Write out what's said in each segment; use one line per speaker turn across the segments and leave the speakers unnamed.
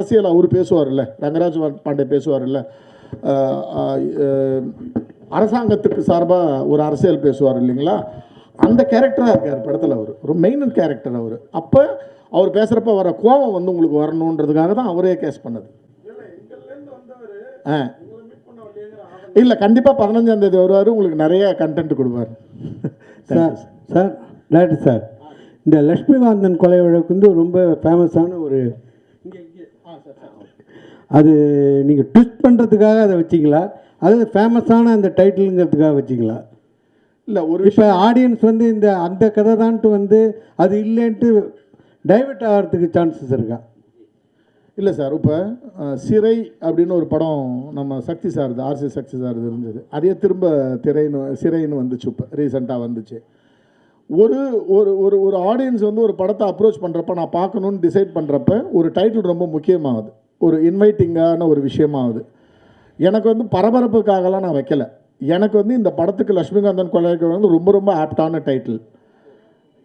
அரசியல் அவர் பேசுவார்ல, ரங்கராஜ் பாண்டே பேசுவார்ல, அரசாங்கத்துக்கு சார்பாக ஒரு அரசியல் பேசுவார் இல்லைங்களா, அந்த கேரக்டராக இருக்கார் படத்தில். அவர் ஒரு மெயின் கேரக்டர். அவர் அப்போ அவர் பேசுகிறப்ப வர கோபம் வந்து உங்களுக்கு வரணுன்றதுக்காக தான் அவரே கேஸ் பண்ணது. இல்லை, கண்டிப்பாக 15ஆம் தேதி வருவார், உங்களுக்கு நிறைய கண்டென்ட் கொடுப்பார்.
சார் டேரக்டர் சார், இந்த லக்ஷ்மிகாந்தன் கொலை வழக்கு வந்து ரொம்ப ஃபேமஸான ஒரு, அது நீங்கள் ட்விஸ்ட் பண்ணுறதுக்காக அதை வச்சிங்களா, அது ஃபேமஸான அந்த டைட்டிலுங்கிறதுக்காக வச்சிங்களா?
இல்லை, ஒரு
இப்போ ஆடியன்ஸ் வந்து அந்த கதை தான்ட்டு வந்து அது இல்லைன்ட்டு டைவெர்ட் ஆகிறதுக்கு சான்சஸ் இருக்கா?
இல்லை சார், இப்போ சிறை அப்படின்னு ஒரு படம் நம்ம சக்தி சார்து, ஆர்சி சக்தி சார்து இருந்தது, அதே திரும்ப சிறைன்னு வந்துச்சு, இப்போ ரீசெண்டாக வந்துச்சு. ஒரு ஒரு ஒரு ஒரு ஆடியன்ஸ் வந்து ஒரு படத்தை அப்ரோச் பண்ணுறப்ப, நான் பார்க்கணுன்னு டிசைட் பண்ணுறப்ப ஒரு டைட்டில் ரொம்ப முக்கியமாகுது, ஒரு இன்வைட்டிங்கான ஒரு விஷயமாகுது. எனக்கு வந்து பரபரப்புக்காகலாம் நான் வைக்கலை. எனக்கு வந்து இந்த படத்துக்கு லக்ஷ்மிகாந்தன் கொலைக்கு வந்து ரொம்ப ரொம்ப ஆப்டான டைட்டில்.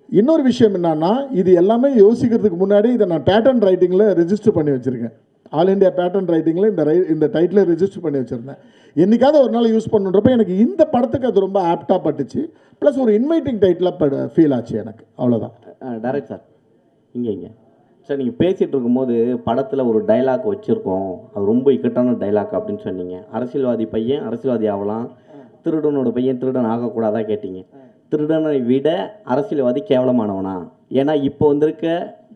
இன்னொரு விஷயம் என்னன்னா, இது எல்லாமே யோசிக்கிறதுக்கு முன்னாடி இதை நான் பேட்டர்ன் ரைட்டிங்கில் ரெஜிஸ்டர் பண்ணி வச்சுருக்கேன். ஆல் இண்டியா பேட்டர்ன் ரைட்டிங்கில் இந்த டைட்டிலை ரெஜிஸ்டர் பண்ணி வச்சுருந்தேன். என்றைக்காவது ஒரு நாள் யூஸ் பண்ணுறப்ப எனக்கு இந்த படத்துக்கு அது ரொம்ப ஆப்டாக பட்டுச்சு. ப்ளஸ் ஒரு இன்வைட்டிங் டைட்டிலாக ஃபீல் ஆச்சு எனக்கு, அவ்வளோதான்.
டேரக்ட் சார், இங்கே சார், நீங்கள் பேசிகிட்டு இருக்கும்போது படத்தில் ஒரு டைலாக் வச்சுருக்கோம், அது ரொம்ப இக்கட்டான டைலாக் அப்படின்னு சொன்னீங்க. அரசியல்வாதி பையன் அரசியல்வாதி ஆகலாம், திருடனோட பையன் திருடன் ஆகக்கூடாதா கேட்டீங்க. திருடனை விட அரசியல்வாதி கேவலமானவனா? ஏன்னா இப்போ வந்திருக்க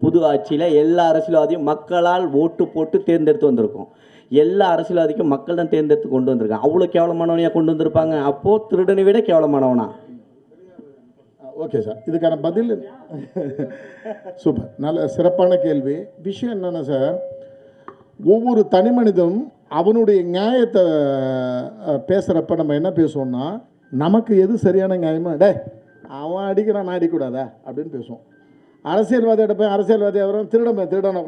புது ஆட்சியில் எல்லா அரசியல்வாதியும் மக்களால் ஓட்டு போட்டு தேர்ந்தெடுத்து வந்திருக்கோம். எல்லா அரசியல்வாதிக்கும் மக்கள் தான் தேர்ந்தெடுத்து கொண்டு வந்திருக்காங்க. அவ்வளோ கேவலமானவனையாக கொண்டு வந்திருப்பாங்க. அப்போது திருடனை விட கேவலமானவனா?
ஓகே சார், இதுக்கான பதில் சூப்பர், நல்ல சிறப்பான கேள்வி. விஷயம் என்னென்னா சார், ஒவ்வொரு தனி மனிதனும் அவனுடைய நியாயத்தை பேசுகிறப்ப நம்ம என்ன பேசுவோம்னா, நமக்கு எது சரியான நியாயமோ, டே அவன் அடிக்கிறான் நான் அடிக்கூடாதா அப்படின்னு பேசுவோம். அரசியல்வாதியோட போய் அரசியல்வாதி அவரும் திருடன்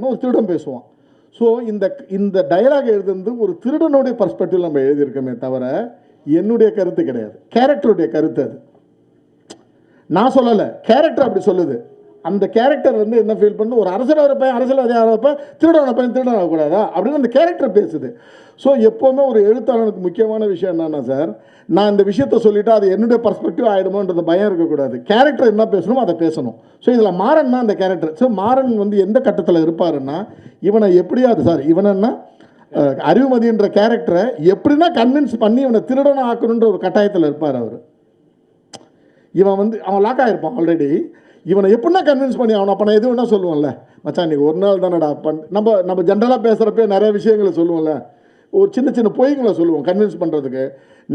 ஒரு திருடன் பேசுவான். ஸோ இந்த டயலாக் எழுதுறது ஒரு திருடனுடைய பர்ஸ்பெக்டிவ் நம்ம எழுதியிருக்கோமே தவிர என்னுடைய கருத்து கிடையாது, கேரக்டருடைய கருத்து அது. நான் சொல்லலை, கேரக்டர் அப்படி சொல்லுது. அந்த கேரக்டர் வந்து என்ன ஃபீல் பண்ணு, ஒரு அரசியல்வாதி ஆகிறப்ப திருடனை பையன் திருடன் ஆகக்கூடாதா அப்படின்னு அந்த கேரக்டர் பேசுது. ஸோ எப்போவுமே ஒரு எழுத்தாளனுக்கு முக்கியமான விஷயம் என்னன்னா சார், நான் இந்த விஷயத்த சொல்லிவிட்டு அது என்னுடைய பர்ஸ்பெக்டிவ் ஆகிடுமோன்றது பயம் இருக்கக்கூடாது. கேரக்டர் என்ன பேசணுமோ அதை பேசணும். ஸோ இதில் மாறன் தான் அந்த கேரக்டர். ஸோ மாறன் வந்து எந்த கட்டத்தில் இருப்பாருன்னா, இவனை எப்படியாவது சார், இவனா அறிவுமதின்ற கேரக்டரை எப்படின்னா கன்வின்ஸ் பண்ணி இவனை திருடனை ஆக்கணுன்ற ஒரு கட்டாயத்தில் இருப்பார் அவர். இவன் வந்து அவன் லாக் ஆகிருப்பான் ஆல்ரெடி. இவனை எப்படின்னா கன்வின்ஸ் பண்ணி அவனை அப்போ நான் எது வேணால் சொல்லுவோம்ல, மச்சான் நீ ஒரு நாள் தானடா நம்ம ஜென்ரலாக பேசுகிறப்ப நிறைய விஷயங்களை சொல்லுவோம்ல, ஒரு சின்ன பொய்களை சொல்லுவோம் கன்வின்ஸ் பண்ணுறதுக்கு,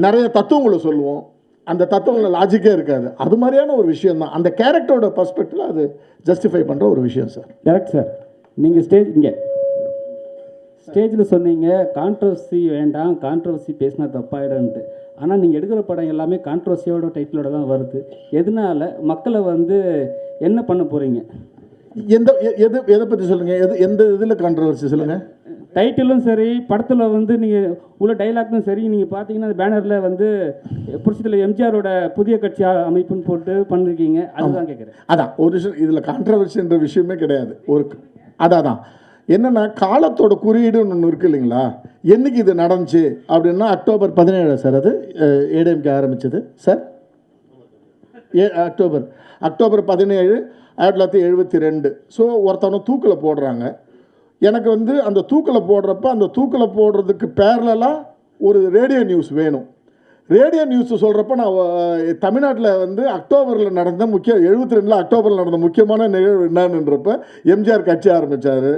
நிறைய தத்துவங்களை சொல்லுவோம், அந்த தத்துவங்களை லாஜிக்கே இருக்காது. அது மாதிரியான ஒரு விஷயம் தான் அந்த கேரக்டரோட பர்ஸ்பெக்டிவில் அது ஜஸ்டிஃபை பண்ணுற ஒரு விஷயம் சார்.
டேரக்ட் சார், நீங்கள் ஸ்டேஜில் சொன்னீங்க கான்ட்ரவர்சி வேண்டாம், கான்ட்ரவர்சி பேசினா தப்பாயிடும்ட்டு. ஆனால் நீங்கள் எடுக்கிற படம் எல்லாமே கான்ட்ரவர்சியோட டைட்டிலோட தான் வருது. எதனால மக்களை வந்து என்ன பண்ண போகிறீங்க?
எதை பற்றி சொல்லுங்கள், எந்த இதில் கான்ட்ரவர்சி சொல்லுங்கள்?
டைட்டிலும் சரி, படத்தில் வந்து நீங்கள் உள்ள டைலாக்கும் சரி, நீங்கள் பார்த்தீங்கன்னா அந்த பேனரில் வந்து புரட்சித்தலைவர் எம்ஜிஆரோட புதிய கட்சி அமைப்புன்னு போட்டு பண்ணிருக்கீங்க. அதுதான் கேட்குறேன்.
அதான் ஒரு விஷயம், இதில் கான்ட்ரவர்சின்ற விஷயமே கிடையாது. அதான் என்னென்னா, காலத்தோட குறியீடுன்னு ஒன்று இருக்குது இல்லைங்களா. என்றைக்கு இது நடந்துச்சு அப்படின்னா அக்டோபர் 17 சார், அது ஏடிஎம்கே ஆரம்பித்தது சார், அக்டோபர் 17 1972. ஸோ ஒருத்தவனை தூக்கில் போடுறாங்க. எனக்கு வந்து அந்த தூக்கில் போடுறப்ப அந்த தூக்கில் போடுறதுக்கு பேரலாக ஒரு ரேடியோ நியூஸ் வேணும். ரேடியோ நியூஸ் சொல்கிறப்ப நான் தமிழ்நாட்டில் வந்து அக்டோபரில் நடந்த 72 அக்டோபரில் நடந்த முக்கியமான நிகழ்வு என்னன்றப்ப எம்ஜிஆர் கட்சி ஆரம்பித்தார்.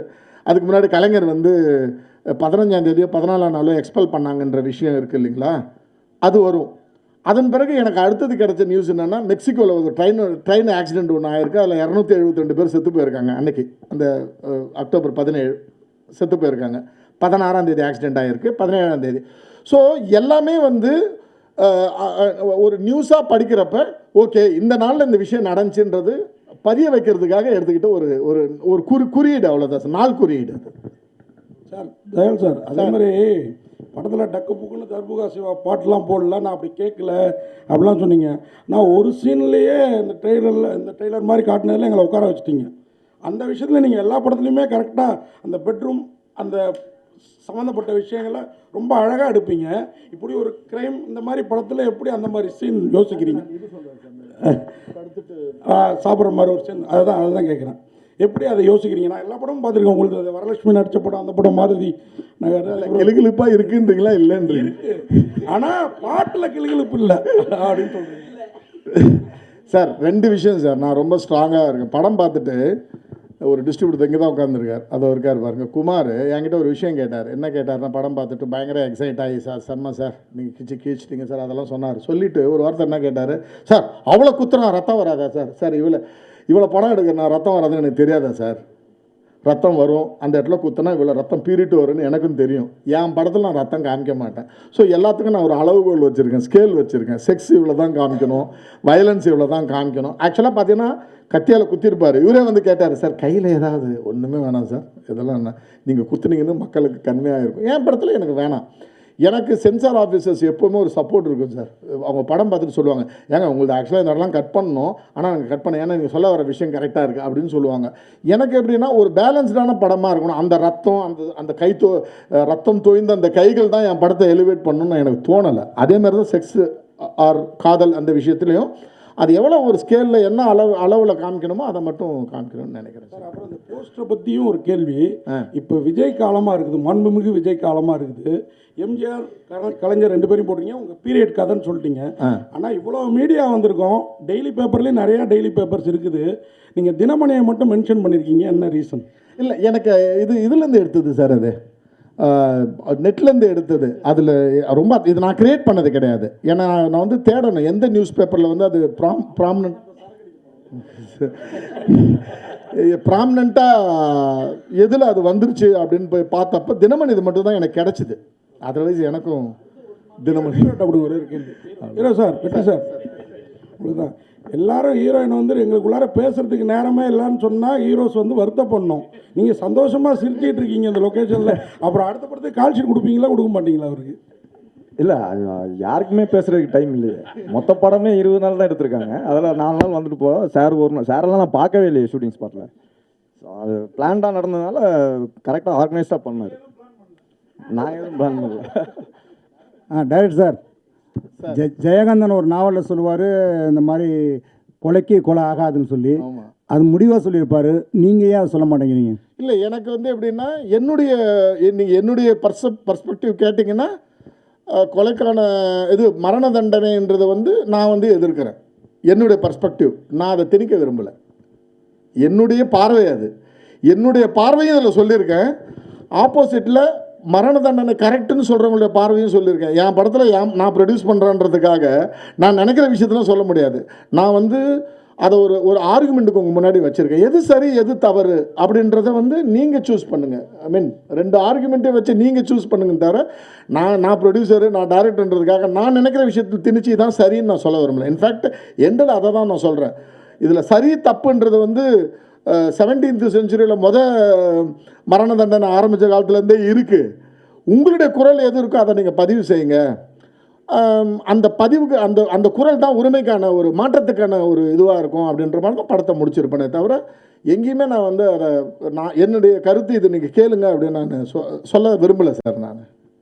அதுக்கு முன்னாடி கலைஞர் வந்து 15ஆம் தேதியோ 14ஆம் நாளோ எக்ஸ்பெல் பண்ணாங்கன்ற விஷயம் இருக்குது இல்லைங்களா, அது வரும். அதன் பிறகு எனக்கு அடுத்தது கிடைச்ச நியூஸ் என்னென்னா, மெக்சிகோவில் ஒரு ட்ரெயின் ஆக்சிடென்ட் ஒன்று ஆயிருக்கு. அதில் 272 பேர் செத்து போயிருக்காங்க. அன்றைக்கி அந்த அக்டோபர் 17 செத்து போயிருக்காங்க. 16ஆம் தேதி ஆக்சிடென்ட் ஆகிருக்கு, 17ஆம் தேதி. ஸோ எல்லாமே வந்து ஒரு நியூஸாக படிக்கிறப்ப ஓகே இந்த நாளில் இந்த விஷயம் நடந்துச்சுன்றது பதிய வைக்கிறதுக்காக எடுத்துக்கிட்டு ஒரு குறியீடு, அவ்வளோதான் சார், நாள் குறியீடு அது
சார். தயால் சார், அதே மாதிரி படத்தில் டக்கு புக்குன்னு தர்புகா சிவா பாட்டெலாம் போடல, நான் அப்படி கேட்கல அப்படிலாம் சொன்னீங்க. நான் ஒரு சீன்லேயே இந்த ட்ரெய்லர் மாதிரி காட்டினதில் எங்களை உட்கார வச்சுட்டீங்க. அந்த விஷயத்தில் நீங்கள் எல்லா படத்துலையுமே கரெக்டாக அந்த பெட்ரூம் அந்த சம்மந்தப்பட்ட விஷயங்களை ரொம்ப அழகாக எடுப்பீங்க. இப்படி ஒரு கிரைம் இந்த மாதிரி படத்தில் எப்படி அந்த மாதிரி சீன் யோசிக்கிறீங்க? சாப்பிட்ற மாதிரி ஒரு சீன், அதுதான் கேட்குறேன். எப்படி அதை யோசிக்கிறீங்க? நான் எல்லா படமும் பார்த்துருக்கேன். உங்களுக்கு அது வரலட்சுமி நடித்த படம், அந்த படம் மாருதி நகர்
கிளுகிழுப்பாக இருக்குன்றீங்களா இல்லைன்றீங்க?
ஆனால் பாட்டில் கிளுகிழுப்பு இல்லை அப்படின்னு சொல்கிறீங்க
சார். 2 விஷயம் சார். நான் ரொம்ப ஸ்ட்ராங்காக இருக்கேன். படம் பார்த்துட்டு ஒரு டிஸ்ட்ரிபியூட்டர் இங்கே தான் உட்காந்துருக்கார், அதை இருக்கார் பாருங்க, குமார் என்கிட்ட ஒரு விஷயம் கேட்டார். என்ன கேட்டார்னா, படம் பார்த்துட்டு பயங்கர எக்ஸைட் ஆகி, சார் செம்ம சார், நீங்கள் கீச்சிட்டீங்க சார், அதெல்லாம் சொன்னார். சொல்லிவிட்டு ஒரு வார்த்தை என்ன கேட்டார், சார் அவ்வளோ குத்துறான் ரத்தம் வராதா சார்? சார் இவ்வளோ படம் எடுக்கிறேன், ரத்தம் வராதுன்னு எனக்கு தெரியாதா சார்? ரத்தம் வரும், அந்த இடத்துல குத்துனா இவ்வளோ ரத்தம் பீறிட்டு வரும்னு எனக்கும் தெரியும். என் படத்தில் நான் ரத்தம் காமிக்க மாட்டேன். ஸோ எல்லாத்துக்கும் நான் ஒரு அளவுகோல் வச்சுருக்கேன், ஸ்கேல் வச்சுருக்கேன். செக்ஸ் இவ்வளோ தான் காமிக்கணும், வயலன்ஸ் இவ்வளோ தான் காமிக்கணும். ஆக்சுவலாக பார்த்தீங்கன்னா கத்தியால் குத்திருப்பார். இவரே வந்து கேட்டார், சார் கையில் ஏதாவது? ஒன்றுமே வேணாம் சார், இதெல்லாம் என்ன நீங்கள் குத்துனீங்கன்னு மக்களுக்கு கன்மையாக இருக்கும். என் படத்தில் எனக்கு வேணாம். எனக்கு சென்சார் ஆஃபீஸர்ஸ் எப்போவுமே ஒரு சப்போர்ட் இருக்கும் சார். அவங்க படம் பார்த்துட்டு சொல்லுவாங்க, ஏங்க உங்களுக்கு ஆக்சுவலாக இந்த இடம்லாம் கட் பண்ணணும், ஆனால் நாங்கள் கட் பண்ண, ஏன்னா நீங்கள் சொல்ல வர விஷயம் கரெக்டாக இருக்குது அப்படின்னு சொல்லுவாங்க. எனக்கு எப்படின்னா ஒரு பேலன்ஸ்டான படமாக இருக்கணும். அந்த ரத்தம், அந்த ரத்தம் தோய்ந்த அந்த கைகள் தான் என் படத்தை எலிவேட் பண்ணணும்னு எனக்கு தோணலை. அதேமாதிரி தான் செக்ஸ் ஆர் காதல் அந்த விஷயத்துலையும் அது எவ்வளோ ஒரு ஸ்கேலில் என்ன அளவில் காமிக்கணுமோ அதை மட்டும் காமிக்கணும்னு நினைக்கிறேன் சார்.
அப்புறம் இந்த போஸ்டரை பற்றியும் ஒரு கேள்வி. இப்போ விஜய் காலமாக இருக்குது, மாண்புமிகு விஜய் காலமாக இருக்குது. எம்ஜிஆர் கலைஞர் 2 பேரும் போட்டீங்க, உங்கள் பீரியட் கதைன்னு சொல்லிட்டீங்க. ஆனால் இவ்வளோ மீடியா வந்திருக்கோம், டெய்லி பேப்பர்லேயும் நிறையா டெய்லி பேப்பர்ஸ் இருக்குது. நீங்கள் தினமணியை மட்டும் மென்ஷன் பண்ணியிருக்கீங்க, என்ன ரீசன்?
இல்லை, எனக்கு இதுலேருந்து எடுத்தது சார், அது நெட்லேருந்து எடுத்தது. அதில் ரொம்ப இது நான் க்ரியேட் பண்ணது கிடையாது. ஏன்னா நான் வந்து தேடணும் எந்த நியூஸ் பேப்பரில் வந்து அது ப்ராமினண்ட்டாக எதில் அது வந்துருச்சு அப்படின்னு போய் பார்த்தப்போ தினமணி இது மட்டும் தான் எனக்கு கிடச்சிது. அதர்வைஸ் எனக்கும் தினமணி
அப்படி ஒரு கேள்வி. ஹீரோ சார், வெற்றி சார், அவ்வளோதான். எல்லாரும் ஹீரோயின் வந்து எங்களுக்குள்ளார பேசுறதுக்கு நேரமே இல்லைன்னு சொன்னால் ஹீரோஸ் வந்து வருத்தப்படணும். நீங்கள் சந்தோஷமாக சிரிச்சிட்டு இருக்கீங்க இந்த லொக்கேஷனில். அப்புறம் அடுத்த படத்துக்கு கால் ஷீட் கொடுப்பீங்களா கொடுக்க மாட்டீங்களா அவருக்கு?
இல்லை, யாருக்குமே பேசுகிறதுக்கு டைம் இல்லையே. மொத்த படமே 20 நாள் தான் எடுத்திருக்காங்க. அதில் 4 நாள் வந்துட்டு போகிறோம். சார் ஒரு நாள், சாரெல்லாம் நான் பார்க்கவே இல்லையே ஷூட்டிங் ஸ்பாட்டில். அது பிளான்டாக நடந்ததுனால கரெக்டாக ஆர்கனைஸ்டாக பண்ணார். நான் எதுவும் பிளான் பண்ணல.
டைரக்டர் சார், ஜெயகாந்தன் ஒரு நாவலில் சொல்லுவார், இந்த மாதிரி கொலைக்கு கொலை ஆகாதுன்னு சொல்லி. அது முடிவாக சொல்லியிருப்பார். நீங்கள் ஏன் அதை சொல்ல மாட்டேங்கிறீங்க?
இல்லை, எனக்கு வந்து எப்படின்னா என்னுடைய பர்ஸ்பெக்டிவ் கேட்டிங்கன்னா கொலைக்கான மரண தண்டனைன்றதை வந்து நான் வந்து எதிர்க்கிறேன். என்னுடைய பர்ஸ்பெக்டிவ், நான் அதை திணிக்க விரும்பலை. என்னுடைய பார்வை அது, என்னுடைய பார்வையும் அதில் சொல்லியிருக்கேன். ஆப்போசிட்டில் மரண தண்டனை கரெக்டுன்னு சொல்கிறவங்களுடைய பார்வையும் சொல்லியிருக்கேன். என் படத்தில் நான் ப்ரொடியூஸ் பண்ணுறேன்றதுக்காக நான் நினைக்கிற விஷயத்தெல்லாம் சொல்ல முடியாது. நான் வந்து அதை ஒரு ஆர்குமெண்ட்டுக்கு உங்கள் முன்னாடி வச்சுருக்கேன். எது சரி எது தவறு அப்படின்றத வந்து நீங்கள் சூஸ் பண்ணுங்கள். ஐ மீன் 2 ஆர்குமெண்ட்டை வச்சு நீங்கள் சூஸ் பண்ணுங்க தவிர நான் ப்ரொடியூசரு, நான் டைரக்டர்ன்றதுக்காக நான் நினைக்கிற விஷயத்தில் திணிச்சு தான் சரின்னு நான் சொல்ல விரும்பல. இன்ஃபேக்ட் எண்டில் அதை தான் நான் சொல்கிறேன். இதில் சரி தப்புன்றது வந்து 17th செஞ்சுரியில் மரண தண்டனை ஆரம்பித்த காலத்துலேருந்தே இருக்குது. உங்களுடைய குரல் எது இருக்கோ அதை நீங்கள் பதிவு செய்யுங்க. அந்த பதிவுக்கு அந்த குரல் தான் உரிமைக்கான ஒரு மாற்றத்துக்கான ஒரு இதுவாக இருக்கும் அப்படின்ற மாதிரி தான் படத்தை முடிச்சிருப்பேனே தவிர எங்கேயுமே நான் வந்து அதை என்னுடைய கருத்து இது நீங்கள் கேளுங்க அப்படின்னு நான் சொல்ல விரும்பலை சார். நான்